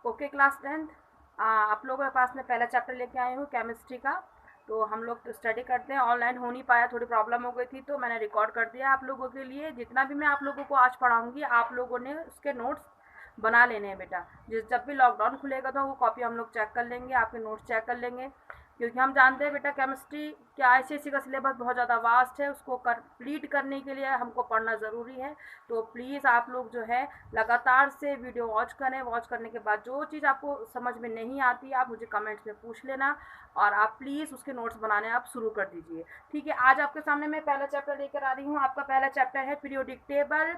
Okay class 10th, आप लोगों के पास में पहला चैप्टर लेके आई हूँ केमिस्ट्री का। तो हम लोग तो स्टडी करते हैं, ऑनलाइन हो नहीं पाया, थोड़ी प्रॉब्लम हो गई थी, तो मैंने रिकॉर्ड कर दिया आप लोगों के लिए। जितना भी मैं आप लोगों को आज पढ़ाऊँगी, आप लोगों ने उसके नोट्स बना लेने हैं बेटा। जब भी लॉकडाउन खुलेगा तो वो कॉपी हम लोग चेक कर लेंगे, आपके नोट्स चेक कर लेंगे, क्योंकि हम जानते हैं बेटा केमिस्ट्री के आईसीएसई का सिलेबस बहुत ज़्यादा वास्ट है। उसको कंप्लीट करने के लिए हमको पढ़ना ज़रूरी है। तो प्लीज़ आप लोग जो है लगातार से वीडियो वॉच करें। वॉच करने के बाद जो चीज़ आपको समझ में नहीं आती आप मुझे कमेंट्स में पूछ लेना, और आप प्लीज़ उसके नोट्स बनाने आप शुरू कर दीजिए। ठीक है, आज आपके सामने मैं पहला चैप्टर लेकर आ रही हूँ। आपका पहला चैप्टर है periodic table,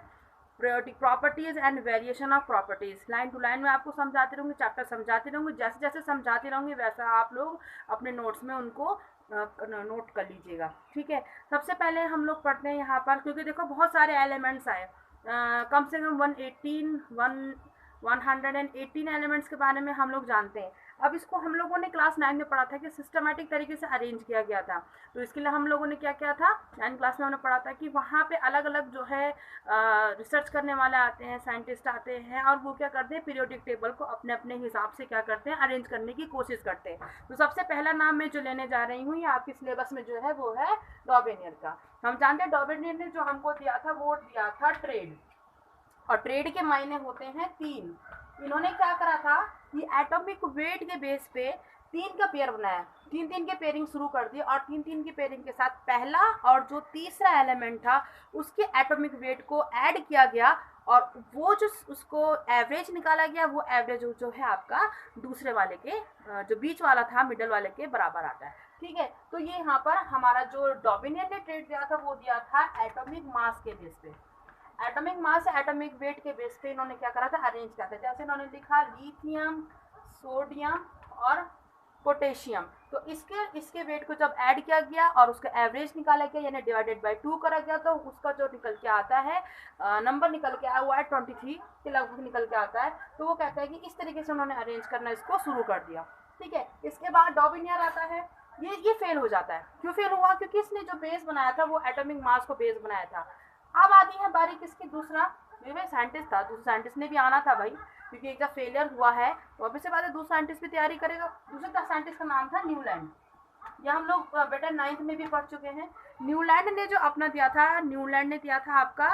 periodic properties and variation of properties. Line to line में आपको समझाती रहूँगी, चैप्टर समझाती रहूँगी। जैसे जैसे समझाती रहूँगी वैसा आप लोग अपने नोट्स में उनको नोट कर लीजिएगा। ठीक है, सबसे पहले हम लोग पढ़ते हैं यहाँ पर, क्योंकि देखो बहुत सारे एलिमेंट्स आए, कम से कम 118 एलिमेंट्स के बारे में हम लोग जानते हैं। अब इसको हम लोगों ने क्लास 9 में पढ़ा था कि सिस्टमेटिक तरीके से अरेंज किया गया था। तो इसके लिए हम लोगों ने क्या किया था, 9 क्लास में हमने पढ़ा था कि वहाँ पे अलग अलग जो है रिसर्च करने वाले आते हैं, साइंटिस्ट आते हैं, और वो क्या करते हैं पीरियोडिक टेबल को अपने अपने हिसाब से क्या करते हैं अरेंज करने की कोशिश करते हैं। तो सबसे पहला नाम मैं जो लेने जा रही हूँ, ये आपके सिलेबस में जो है वो है डॉबेनियर का। हम जानते हैं डॉबेनियर ने जो हमको दिया था वो दिया था ट्रेड, और ट्रेड के मायने होते हैं 3। इन्होंने क्या करा था कि एटॉमिक वेट के बेस पे 3 का पेयर बनाया, 3 के पेयरिंग शुरू कर दी, और 3 की पेयरिंग के साथ पहला और जो तीसरा एलिमेंट था उसके एटॉमिक वेट को ऐड किया गया, और वो जो उसको एवरेज निकाला गया, वो एवरेज जो है आपका दूसरे वाले के जो बीच वाला था मिडल वाले के बराबर आता है। ठीक है, तो ये यहाँ पर हमारा जो डॉबिनियर ने ट्रेड दिया था वो दिया था एटॉमिक मास के बेस पे। एटॉमिक मास एटॉमिक वेट के बेस पे इन्होंने क्या करा था अरेंज किया था। जैसे इन्होंने लिखा लिथियम, सोडियम और पोटेशियम। तो इसके वेट को जब ऐड किया गया और उसका एवरेज निकाला गया, यानी डिवाइडेड बाय 2 करा गया, तो उसका जो निकल के आता है नंबर निकल के आया वो है 23 के लगभग निकल के आता है। तो वो कहता है कि इस तरीके से उन्होंने अरेंज करना इसको शुरू कर दिया। ठीक है, इसके बाद डॉबिनियर आता है। ये फेल हो जाता है। क्यों फेल हुआ? क्योंकि इसने जो बेस बनाया था वो एटॉमिक मास को बेस बनाया था। अब आती है बारी किसकी? दूसरा भाई साइंटिस्ट था, दूसरे साइंटिस्ट ने भी आना था भाई, क्योंकि एक जब फेलियर हुआ है तो ऑब्वियस सी बात है दूसरा साइंटिस्ट भी तैयारी करेगा। दूसरे साइंटिस्ट का नाम था न्यूलैंड। यह हम लोग बेटा 9th में भी पढ़ चुके हैं। न्यूलैंड ने जो अपना दिया था, न्यूलैंड ने दिया था आपका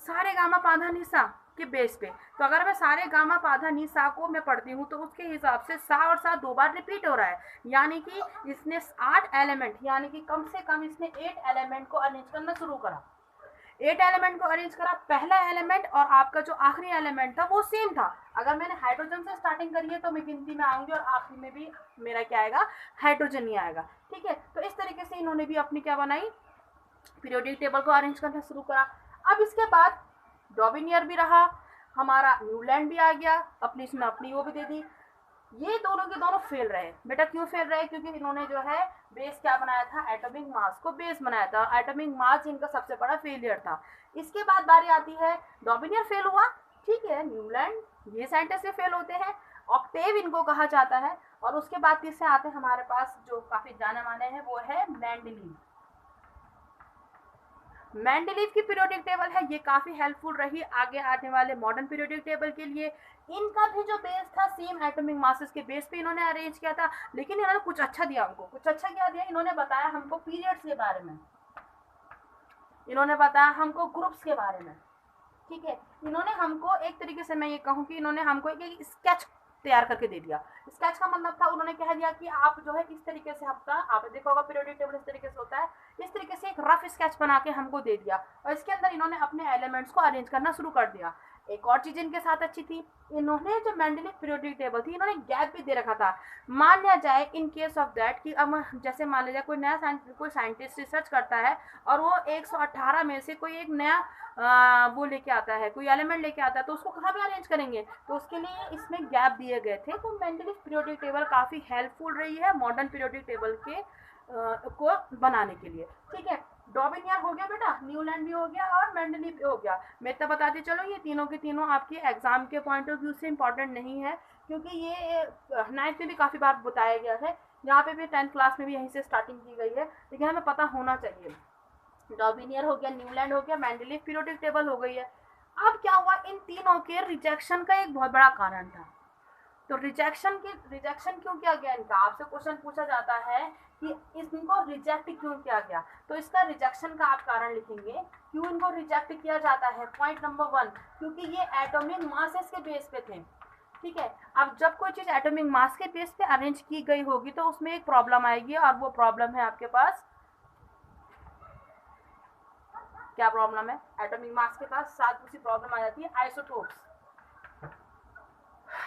सारे गामा पाधा निशा के बेस पे। तो अगर मैं सारे गामा पाधा निशा को मैं पढ़ती हूँ तो उसके हिसाब से सा और सा 2 बार रिपीट हो रहा है, यानी कि इसने 8 एलिमेंट, यानी कि कम से कम इसने 8 एलिमेंट को अरेंज करना शुरू करा। 8 एलिमेंट को अरेंज करा। पहला एलिमेंट और आपका जो आखिरी एलिमेंट था वो सेम था। अगर मैंने हाइड्रोजन से स्टार्टिंग करी है तो मैं गिनती में आऊंगी और आखिरी में भी मेरा क्या आएगा, हाइड्रोजन ही आएगा। ठीक है, तो इस तरीके से इन्होंने भी अपनी क्या बनाई, पीरियोडिक टेबल को अरेंज करना शुरू करा। अब इसके बाद डॉबिनियर भी रहा, हमारा न्यूलैंड भी आ गया, अपनी इसमें अपनी वो भी दे दी। ये दोनों के दोनों फेल रहे बेटा। क्यों फेल रहे? क्योंकि इन्होंने जो है बेस क्या बनाया था, एटॉमिक मास को बेस बनाया था। एटॉमिक मास इनका सबसे बड़ा फेलियर था। इसके बाद बारी आती है, डॉबिनियर फेल हुआ, ठीक है, न्यूलैंड ये साइंटिस्ट से फेल होते हैं, ऑक्टेव इनको कहा जाता है। और उसके बाद तीसरे आते हैं हमारे पास जो काफी जाने माने हैं, वो है मेंडलीव। मेंडलीव की पीरियोडिक टेबल है, ये काफी हेल्पफुल रही आगे आने वाले मॉडर्न पीरियोडिक टेबल के लिए। इनका भी जो बेस था सेम एटॉमिक मासेस के बेस पे इन्होंने अरेंज किया था, लेकिन इन्होंने कुछ अच्छा दिया हमको। कुछ अच्छा क्या दिया? इन्होंने बताया हमको पीरियड्स के बारे में, इन्होंने बताया हमको ग्रुप्स के बारे में। ठीक है, इन्होंने हमको एक तरीके से मैं ये कहूँ कि इन्होंने हमको एक स्केच तैयार करके दे दिया। स्केच का मतलब था उन्होंने कह दिया कि आप जो है इस तरीके से आपका, आपने देखा होगा पीरियोडिक टेबल इस तरीके से होता है, इस तरीके से एक रफ स्केच बना के हमको दे दिया, और इसके अंदर इन्होंने अपने एलिमेंट्स को अरेंज करना शुरू कर दिया। एक और चीज इनके साथ अच्छी थी, इन्होंने जो मेंडलीव पीरियोडिक टेबल थी इन्होंने गैप भी दे रखा था। मान लिया जाए इन केस ऑफ दैट कि अब जैसे मान लिया जाए कोई नया कोई साइंटिस्ट रिसर्च करता है और वो 118 में से कोई एक नया वो लेके आता है, कोई एलिमेंट लेके आता है, तो उसको कहाँ पे अरेंज करेंगे? तो उसके लिए इसमें गैप दिए गए थे। तो मेंडलीव पीरियोडिक टेबल काफ़ी हेल्पफुल रही है मॉडर्न पीरियोडिक टेबल के को बनाने के लिए। ठीक है, डॉबिनियर हो गया बेटा, न्यूलैंड भी हो गया और मेंडलीव भी हो गया। मैं इतना बताती चलो, ये तीनों के तीनों आपके एग्जाम के पॉइंट ऑफ व्यू से इंपॉर्टेंट नहीं है, क्योंकि ये 9th में भी काफ़ी बार बताया गया है, यहाँ पे भी 10th क्लास में भी यहीं से स्टार्टिंग की गई है, लेकिन हमें पता होना चाहिए। डॉबिनियर हो गया, न्यूलैंड हो गया, मेंडलीव पीरियोडिक टेबल हो गई है। अब क्या हुआ, इन तीनों के रिजेक्शन का एक बहुत बड़ा कारण था। तो रिजेक्शन क्यों किया गया इनका, आपसे क्वेश्चन पूछा जाता है कि इनको रिजेक्ट क्यों किया गया, तो इसका रिजेक्शन का आप कारण लिखेंगे, क्यों इनको रिजेक्ट किया जाता है। पॉइंट नंबर 1, क्योंकि ये एटॉमिक मासेस के बेस पे थे, ठीक है। अब जब कोई चीज एटॉमिक मास के बेस पे अरेंज की गई होगी तो उसमें एक प्रॉब्लम आएगी, और वो प्रॉब्लम है आपके पास, क्या प्रॉब्लम है, एटॉमिक मास के पास साथ दूसरी प्रॉब्लम आ जाती है आइसोटोप्स।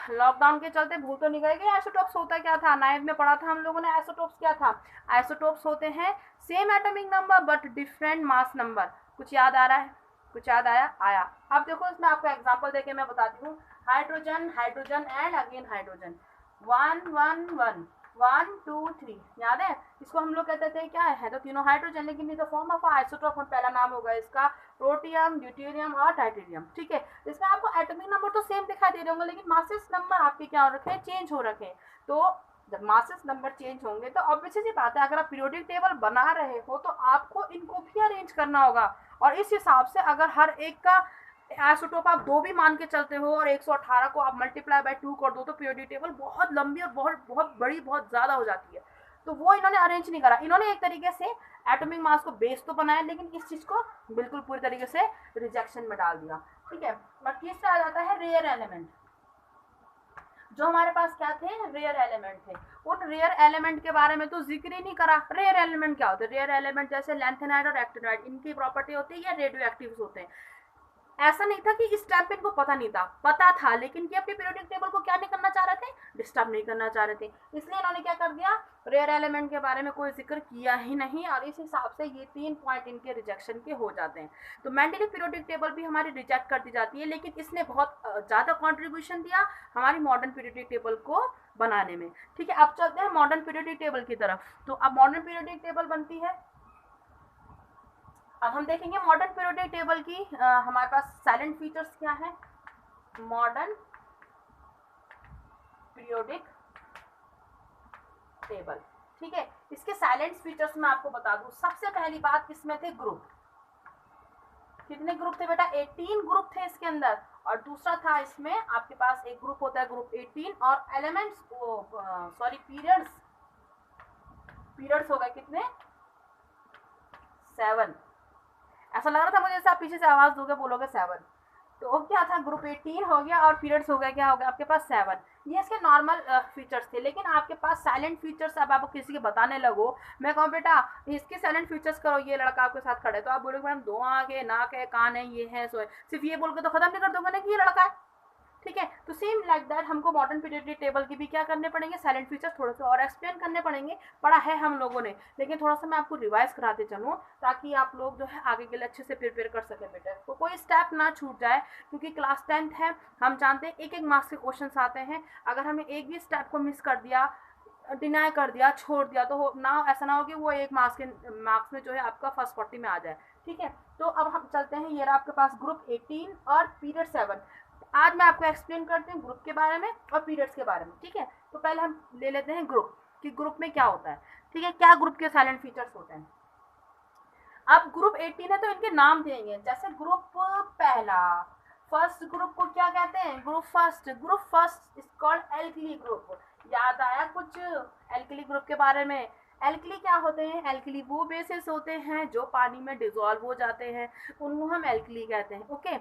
लॉकडाउन के चलते भूल तो नहीं गए कि आइसोटोप्स होता क्या था, 9th में पढ़ा था हम लोगों ने। आइसोटोप्स क्या था, आइसोटोप्स होते हैं same atomic number but different mass number. कुछ याद आ रहा है, कुछ याद आया। अब देखो इसमें आपको एग्जांपल देके मैं बताती हूँ। हाइड्रोजन एंड अगेन हाइड्रोजन, 1 1 1 1 2 3, याद है। इसको हम लोग कहते थे क्या है, तो तीनों हाइड्रोजन, लेकिन ये तो फॉर्म ऑफ आइसोटोप, पहला नाम होगा इसका प्रोटियम, ड्यूटेरियम और टाइटेरियम, ठीक है। इसमें आपको एटॉमिक नंबर तो सेम दिखाई दे रहे होंगे, लेकिन मासेस नंबर आपके क्या हो रखे हैं, चेंज हो रखे हैं। तो जब मासेस नंबर चेंज होंगे तो ऑब्वियसली सी बात है, अगर आप पीरियोडिक टेबल बना रहे हो तो आपको इनको भी अरेंज करना होगा, और इस हिसाब से अगर हर एक का आइसोटोप आप 2 भी मान के चलते हो और 118 को आप मल्टीप्लाई बाय 2 कर दो तो पीरियोडिक टेबल बहुत लंबी और बहुत बहुत बड़ी, बहुत ज्यादा हो जाती है। तो वो इन्होंने अरेंज नहीं करा, इन्होंने एक तरीके से एटॉमिक मास को बेस तो बनाया, लेकिन इस चीज को बिल्कुल पूरी तरीके से रिजेक्शन में डाल दिया, ठीक है। और तीसरा आ जाता है रेयर एलिमेंट। जो हमारे पास क्या थे, रेयर एलिमेंट थे। उन रेयर एलिमेंट के बारे में तो जिक्र ही नहीं करा। रेयर एलिमेंट क्या होते हैं, रेयर एलिमेंट जैसे लैंथेनाइड और एक्टिनाइड, इनकी प्रॉपर्टी होती है ये रेडियो एक्टिव होते हैं। ऐसा नहीं था कि इस टाइम पे इनको पता नहीं था, पता था, लेकिन कि अपने पीरियोडिक टेबल को क्या नहीं करना चाह रहे थे, डिस्टर्ब नहीं करना चाह रहे थे, इसलिए इन्होंने क्या कर दिया, रेयर एलिमेंट के बारे में कोई जिक्र किया ही नहीं, और इस हिसाब से ये 3 पॉइंट इनके रिजेक्शन के हो जाते हैं। तो मेंडेलिव पीरियोडिक टेबल भी हमारी रिजेक्ट कर दी जाती है, लेकिन इसने बहुत ज़्यादा कॉन्ट्रीब्यूशन दिया हमारी मॉडर्न पीरियोडिक टेबल को बनाने में, ठीक है। अब चलते हैं मॉडर्न पीरियोडिक टेबल की तरफ। तो अब मॉडर्न पीरियोडिक टेबल बनती है, अब हम देखेंगे मॉडर्न पीरियोडिक टेबल की हमारे पास साइलेंट फीचर्स क्या है। मॉडर्न पीरियोडिक टेबल, ठीक है। इसके साइलेंट फीचर्स मैं आपको बता दूं। सबसे पहली बात, इसमें थे ग्रुप। कितने ग्रुप थे बेटा, 18 ग्रुप थे इसके अंदर। और दूसरा था इसमें आपके पास एक ग्रुप होता है ग्रुप 18, और एलिमेंट्स पीरियड्स हो गए कितने, 7। ऐसा लग रहा था मुझे जैसे आप पीछे से आवाज दोगे बोलोगे 7। तो क्या था, ग्रुप 18 हो गया, और पीरियड्स हो गया, क्या हो गया आपके पास 7। ये इसके नॉर्मल फीचर्स थे, लेकिन आपके पास साइलेंट फीचर्स अब आप किसी के बताने लगो, मैं कहूँ बेटा इसके साइलेंट फीचर्स करो, ये लड़का आपके साथ खड़े, तो आप बोलोगे मैडम 2 आँख है, नाक है, कान है, ये है, सो सिर्फ ये बोल के तो खत्म नहीं कर दोगे ना कि ये लड़का है, ठीक है। तो सेम लाइक दैट हमको मॉडर्न पीरियोडिक टेबल की भी क्या करने पड़ेंगे, साइलेंट फीचर्स थोड़े से और एक्सप्लेन करने पड़ेंगे। पढ़ा है हम लोगों ने, लेकिन थोड़ा सा मैं आपको रिवाइज कराते चलूँ, ताकि आप लोग जो है आगे के लिए अच्छे से प्रिपेयर कर सके बेटा, तो कोई स्टेप ना छूट जाए, क्योंकि क्लास 10th है, हम जानते हैं एक मार्क्स के क्वेश्चन आते हैं। अगर हमने एक भी स्टेप को मिस कर दिया, डिनाई कर दिया, छोड़ दिया, तो ना ऐसा ना हो कि वो 1 मार्क्स में जो है आपका फर्स्ट 40 में आ जाए, ठीक है। तो अब हम चलते हैं, ये रहा आपके पास ग्रुप 18 और पीरियड 7। आज मैं आपको एक्सप्लेन करती हूँ ग्रुप के बारे में और पीरियड्स के बारे में, ठीक है। तो पहले हम ले लेते हैं ग्रुप, कि ग्रुप में क्या होता है, ठीक है, क्या ग्रुप के साइलेंट फीचर्स होते हैं। अब ग्रुप 18 है तो इनके नाम देंगे, जैसे ग्रुप पहला, फर्स्ट ग्रुप को क्या कहते हैं, group first is called alkali group. याद आया कुछ एल्किली ग्रुप के बारे में। एल्किली क्या होते हैं, एल्किली वो बेसिस होते हैं जो पानी में डिजोल्व हो जाते हैं, उनको हम एल्किली कहते हैं, ओके।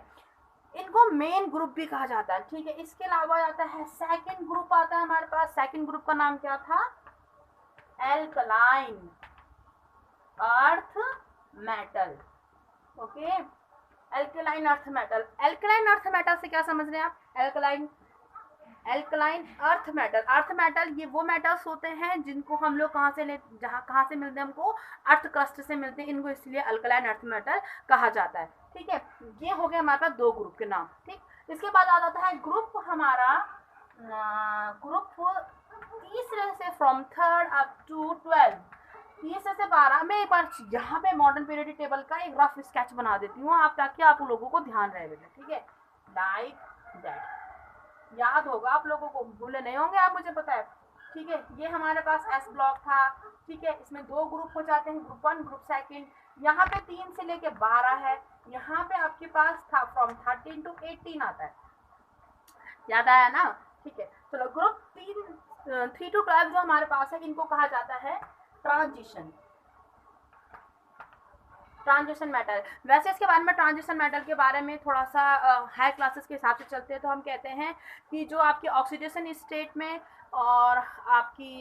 इनको मेन ग्रुप भी कहा जाता है, ठीक है। इसके अलावा आता है सेकंड ग्रुप, आता है हमारे पास। सेकंड ग्रुप का नाम क्या था, alkaline earth metal, okay. Alkaline earth metal, alkaline earth metal से क्या समझ रहे हैं आप, एल्कलाइन अर्थ मेटल ये वो मेटल्स होते हैं जिनको हम लोग कहाँ से मिलते हैं, हमको अर्थ क्रस्ट से मिलते हैं, इनको इसलिए अल्कलाइन अर्थ मेटल कहा जाता है, ठीक है। ये हो गया हमारे पास 2 ग्रुप के नाम, ठीक। इसके बाद आ जाता है ग्रुप हमारा, ग्रुप तीसरे से फ्रॉम 3rd अप टू 12, तीसरे से 12 में एक बार यहाँ पे मॉडर्न पीरियोडिक टेबल का एक रफ स्केच बना देती हूँ आप, ताकि आप लोगों को ध्यान रहे बेटा, ठीक है, लाइक दैट। याद होगा आप लोगों को, भूले नहीं होंगे आप, मुझे पता है, ठीक है। ये हमारे पास एस ब्लॉक था, ठीक है। इसमें 2 ग्रुप हो जाते हैं, ग्रुप 1 ग्रुप 2। यहाँ पे 3 से लेके 12 है, यहाँ पे आपके पास था फ्रॉम 13 to 18 आता है, याद आया ना, ठीक है, चलो ग्रुप 3 to 12 जो हमारे पास है, इनको कहा जाता है ट्रांजिशन मैटर। वैसे इसके बारे में, ट्रांजिशन मैटर के बारे में थोड़ा सा हाई क्लासेस के हिसाब से चलते हैं, तो हम कहते हैं कि जो आपकी ऑक्सीडेशन स्टेट में और आपकी